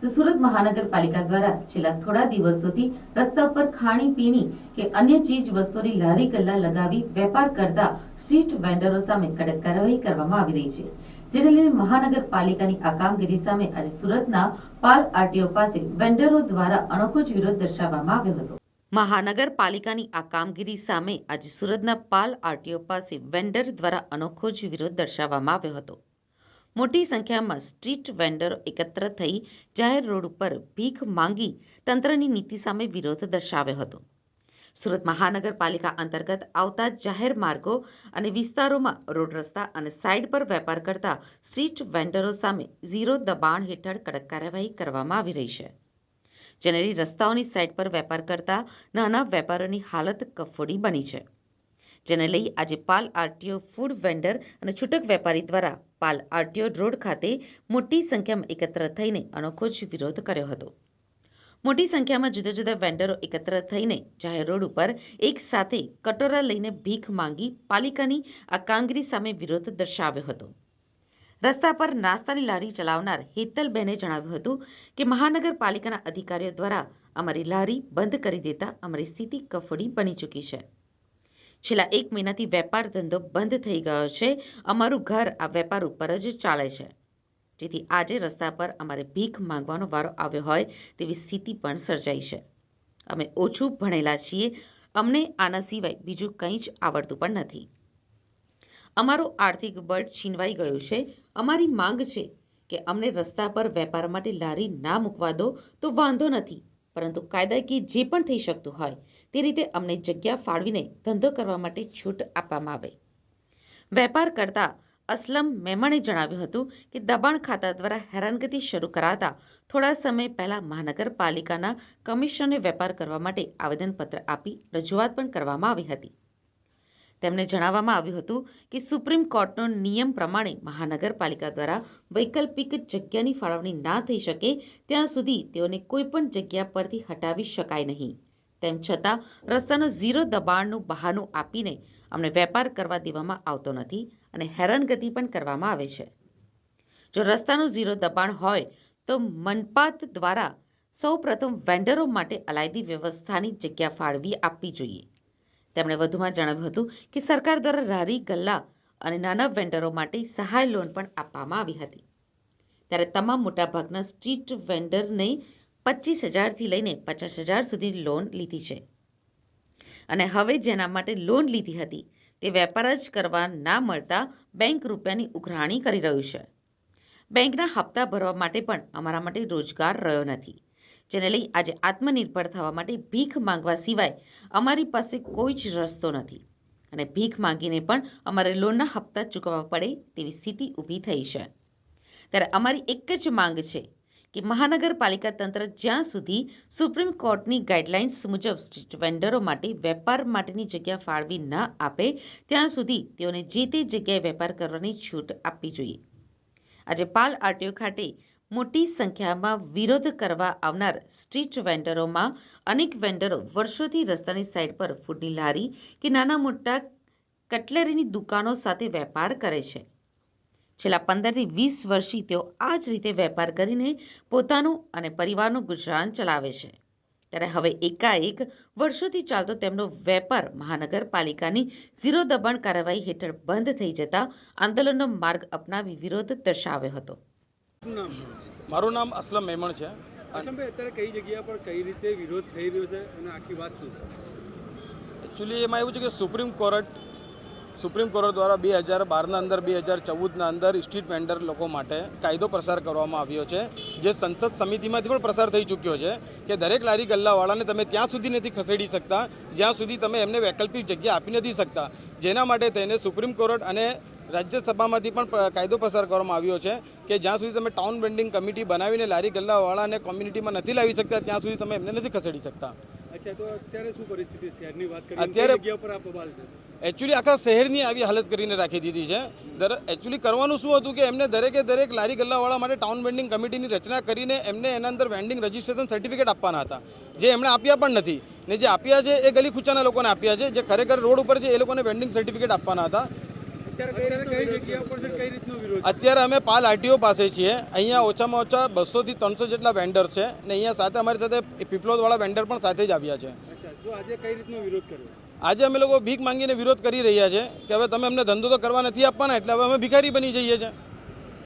તો સુરત મહાનગરપાલિકા દ્વારા છેલ્લા થોડા દિવસોથી રસ્તા પર ખાણીપીણી કે અન્ય ચીજ વસ્તુની લારી ગલ્લા લગાવી વેપાર કરતા સ્ટ્રીટ વેન્ડરો સામે કડક કાર્યવાહી કરવામાં આવી રહી છે, જેને લઈને મહાનગરપાલિકાની આ કામગીરી સામે આજે સુરતના પાલ આરટીઓ પાસે વેન્ડરો દ્વારા અનોખો જ વિરોધ દર્શાવવામાં આવ્યો હતો। મહાનગરપાલિકાની આ કામગીરી સામે આજે સુરતના પાલ આરટીઓ પાસે વેન્ડર દ્વારા અનોખો જ વિરોધ દર્શાવવામાં આવ્યો હતો। મોટી સંખ્યામાં સ્ટ્રીટ વેન્ડરો એકત્ર થઈ જાહેર રોડ ઉપર ભીખ માંગી તંત્રની નીતિ સામે વિરોધ દર્શાવ્યો હતો। સુરત મહાનગરપાલિકા અંતર્ગત આવતા જાહેર માર્ગો અને વિસ્તારોમાં રોડ રસ્તા અને સાઇડ પર વેપાર કરતા સ્ટ્રીટ વેન્ડરો સામે ઝીરો દબાણ હેઠળ કડક કાર્યવાહી કરવામાં આવી રહી છે, જેને લઈ રસ્તાઓની સાઇડ પર વેપાર કરતા નાના વેપારીઓની હાલત કફોડી બની છે, જેને લઈ આજે પાલ આરટીઓ ફૂડ વેન્ડર અને છૂટક વેપારી દ્વારા પાલ આરટીઓ રોડ ખાતે મોટી સંખ્યામાં એકત્ર થઈને અનોખો જ વિરોધ કર્યો હતો। મોટી સંખ્યામાં જુદા જુદા વેન્ડરો એકત્ર થઈને જાહેર રોડ ઉપર એક સાથે કટોરા લઈને ભીખ માંગી પાલિકાની આ કામગીરી સામે વિરોધ દર્શાવ્યો હતો। રસ્તા પર નાસ્તાની લારી ચલાવનાર હેતલબેને જણાવ્યું હતું કે મહાનગરપાલિકાના અધિકારીઓ દ્વારા અમારી લારી બંધ કરી દેતા અમારી સ્થિતિ કફોડી બની ચૂકી છે। છેલ્લા 1 મહિનાથી વેપાર ધંધો બંધ થઈ ગયો છે। અમારું ઘર આ વેપાર ઉપર જ ચાલે છે, જેથી આજે રસ્તા પર અમારે ભીખ માંગવાનો વારો આવ્યો હોય તેવી સ્થિતિ પણ સર્જાઈ છે। અમે ઓછું ભણેલા છીએ, અમને આના સિવાય બીજું કંઈ જ આવડતું પણ નથી। અમારું આર્થિક બળ છીનવાઈ ગયું છે। અમારી માંગ છે કે અમને રસ્તા પર વેપાર માટે લારી ના મૂકવા દો તો વાંધો નથી, પરંતુ કાયદાકીય જે પણ થઈ શકતું હોય તે રીતે અમને જગ્યા ફાળવીને ધંધો કરવા માટે છૂટ આપવામાં આવે। વેપાર કરતા અસલમ મેમણે જણાવ્યું હતું કે દબાણ ખાતા દ્વારા હેરાનગતિ શરૂ કરાતા થોડા સમય પહેલા મહાનગરપાલિકાના કમિશનરને વેપાર કરવા માટે આવેદનપત્ર આપી રજૂઆત પણ કરવામાં આવી હતી। તેમને જણાવવામાં આવ્યું હતું કે સુપ્રીમ કોર્ટનો નિયમ પ્રમાણે મહાનગરપાલિકા દ્વારા વૈકલ્પિક જગ્યાની ફાળવણી ના થઈ શકે ત્યાં સુધી તેઓને કોઈપણ જગ્યા પરથી હટાવી શકાય નહીં। તેમ છતાં રસ્તાનો ઝીરો દબાણનું બહાનું આપીને અમને વેપાર કરવા દેવામાં આવતો નથી અને હેરાનગતિ પણ કરવામાં આવે છે। જો રસ્તાનું ઝીરો દબાણ હોય તો મનપાત દ્વારા સૌ પ્રથમ વેન્ડરો માટે અલાયદી વ્યવસ્થાની જગ્યા ફાળવી આપવી જોઈએ। તેમણે વધુમાં જણાવ્યું હતું કે સરકાર દ્વારા લારી ગલ્લા અને નાના વેન્ડરો માટે સહાય લોન પણ આપવામાં આવી હતી, ત્યારે તમામ મોટાભાગના સ્ટ્રીટ વેન્ડરને 25,000થી લઈને 50,000 સુધી લોન લીધી છે અને હવે જેના માટે લોન લીધી હતી તે વેપાર જ કરવા ના મળતા બેંક રૂપિયાની ઉઘરાણી કરી રહ્યું છે। બેંકના હપ્તા ભરવા માટે પણ અમારા માટે રોજગાર રહ્યો નથી, જેને લઈ આજે આત્મનિર્ભર થવા માટે ભીખ માંગવા સિવાય અમારી પાસે કોઈ જ રસ્તો નથી અને ભીખ માંગીને પણ અમારે લોનના હપ્તા ચૂકવવા પડે તેવી સ્થિતિ ઊભી થઈ છે। ત્યારે અમારી એક જ માંગ છે કે મહાનગરપાલિકા તંત્ર જ્યાં સુધી સુપ્રીમ કોર્ટની ગાઈડલાઇન્સ મુજબ સ્ટ્રીટ વેન્ડરો માટે વેપાર માટેની જગ્યા ફાળવી ન આપે ત્યાં સુધી તેઓને જે તે જગ્યાએ વેપાર કરવાની છૂટ આપવી જોઈએ। આજે પાલ આરટીઓ ખાતે મોટી સંખ્યામાં વિરોધ કરવા આવનાર સ્ટ્રીટ વેન્ડરોમાં અનેક વેન્ડરો વર્ષોથી રસ્તાની સાઇડ પર ફૂડની લારી કે નાના મોટા કટલેરીની દુકાનો સાથે વેપાર કરે છે। છેલ્લા 15થી 20 વર્ષથી તેઓ આ જ રીતે વેપાર કરીને પોતાનું અને પરિવારનું ગુજરાન ચલાવે છે, ત્યારે હવે એકાએક વર્ષોથી ચાલતો તેમનો વેપાર મહાનગરપાલિકાની ઝીરો દબાણ કાર્યવાહી હેઠળ બંધ થઈ જતા આંદોલનનો માર્ગ અપનાવી વિરોધ દર્શાવ્યો હતો। મારું નામ અસલમ મેમણ છે। અસલમભાઈ, અત્યારે કઈ જગ્યા પર કઈ રીતે વિરોધ થઈ રહ્યો છે અને આખી વાત શું છે? એકચ્યુઅલી એમાં એવું છે કે સુપ્રીમ કોર્ટ દ્વારા 2012ના અંદર 2014ના અંદર સ્ટ્રીટ વેન્ડર લોકો માટે કાયદો પસાર કરવામાં આવ્યો છે, જે સંસદ સમિતિમાંથી પણ પસાર થઈ ચૂક્યો છે કે દરેક લારી ગલ્લાવાળાને તમે ત્યાં સુધી નથી ખસેડી શકતા જ્યાં સુધી તમે એમને વૈકલ્પિક જગ્યા આપી નથી શકતા, જેના માટે થઈને સુપ્રીમ કોર્ટ અને રાજ્યસભામાંથી પણ કાયદો પસાર કરવામાં આવ્યો છે કે જ્યાં સુધી તમે ટાઉન વેન્ડિંગ કમિટી બનાવીને લારી ગલ્લાવાળાને કોમ્યુનિટીમાં નથી લાવી શકતા ત્યાં સુધી તમે એમને નથી ખસેડી શકતા। અચ્છા, તો અત્યારે શું પરિસ્થિતિ શહેરની વાત કરીએ? અત્યારે જગ્યા પર આ બબાલ છે? એકચ્યુઅલી આખા શહેરની આવી હાલત કરીને રાખી દીધી છે। એકચ્યુઅલી કરવાનું શું હતું કે એમને દરેક લારી ગલ્લાવાળા માટે ટાઉન વેન્ડિંગ કમિટીની રચના કરીને એમને એના અંદર વેન્ડિંગ રજિસ્ટ્રેશન સર્ટિફિકેટ આપવાના હતા, જે એમણે આપ્યા પણ નથી ને જે આપ્યા છે એ ગલી ખૂચાના લોકોને આપ્યા છે, જે ખરેખર રોડ ઉપર છે એ લોકોને વેન્ડિંગ સર્ટિફિકેટ આપવાના હતા। અત્યારે કઈ જગ્યા પર છે, કઈ રીતનો વિરોધ? અત્યારે અમે પાલ આરટીઓ પાસે છીએ. અહીંયા ઓછામાં ઓછા 200 થી 300 જેટલા વેન્ડર છે ને અહીંયા સાથે અમારી સાથે પીપલોદવાળા વેન્ડર પણ સાથે જ આવ્યા છે. અચ્છા, તો આજે કઈ રીતનો વિરોધ કર્યો? આજે અમે લોકો ભીખ માંગીને વિરોધ કરી રહ્યા છે કે હવે તમે અમને ધંધો તો કરવા નથી આપવાના, એટલે હવે અમે ભિખારી બની જઈએ છીએ.